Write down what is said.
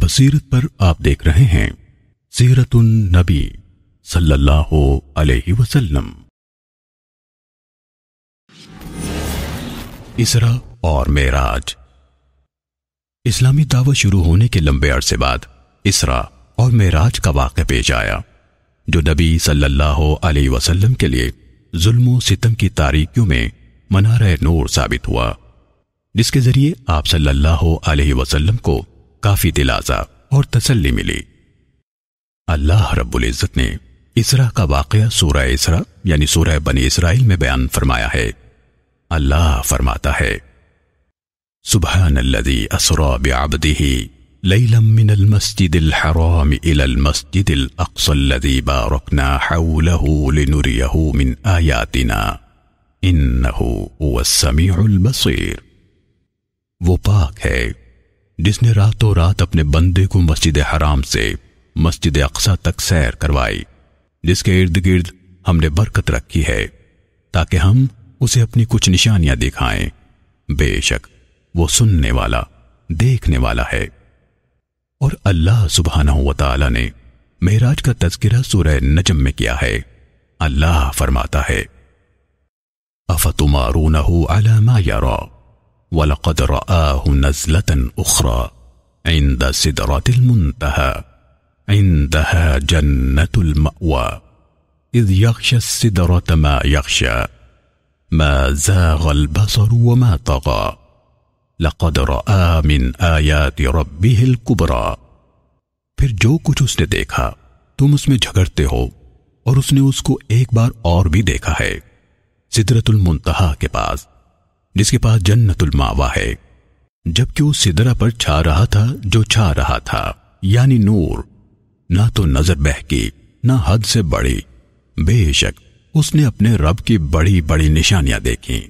بصیرت پر آپ دیکھ رہے ہیں سیرت النبی صلی اللہ علیہ وسلم۔ اسرا اور معراج۔ اسلامی دعوت شروع ہونے کے لمبے عرصے بعد اسرا اور معراج کا واقعہ پیش آیا، جو نبی صلی اللہ علیہ وسلم کے لیے ظلم و ستم کی تاریکیوں میں منارہ نور ثابت ہوا، جس کے ذریعے آپ صلی اللہ علیہ وسلم کو کافی دلاسا اور تسلی ملی۔ اللہ رب العزت نے اسرا کا واقعہ سورہ اسرا یعنی سورہ بنی اسرائیل میں بیان فرمایا ہے۔ اللہ فرماتا ہے، سبحان الذی اسری بعبدہ لیلا من المسجد الحرام الى المسجد الاقصى الذی بارکنا حولہ لنریہ من آیاتنا انہ هو السمیع البصیر۔ وہ پاک ہے جس نے راتوں رات اپنے بندے کو مسجد حرام سے مسجد اقصی تک سیر کروائی، جس کے ارد گرد ہم نے برکت رکھی ہے تاکہ ہم اسے اپنی کچھ نشانیاں دکھائیں۔ بے شک وہ سننے والا دیکھنے والا ہے۔ اور اللہ سبحانہ وتعالی نے معراج کا تذکرہ سورہ نجم میں کیا ہے۔ اللہ فرماتا ہے، افتمارونہ علی ما یری وَلَقَدْ رَآهُ نَزْلَةً أُخْرَى عِنْدَ سِدْرَةِ الْمُنْتَهَى عِنْدَهَا جَنَّةُ الْمَأْوَى إِذْ يَغْشَى السِّدْرَةَ مَا يَغْشَى مَا زَاغَ الْبَصَرُ وَمَا طَغَى لَقَدْ رَآ مِنْ آيَاتِ رَبِّهِ الْكُبْرَى۔ پھر جو کچھ اس نے دیکھا تم اس میں جھگڑتے ہو، اور اس نے اس کو ایک بار اور بھی دیکھا ہے، سدرۃ المنتہا کے پاس، جس کے پاس جنت الماوا ہے، جبکہ وہ سدرہ پر چھا رہا تھا جو چھا رہا تھا، یعنی نور، نہ تو نظر بہکی نہ حد سے بڑی۔ بے شک اس نے اپنے رب کی بڑی بڑی نشانیاں دیکھیں۔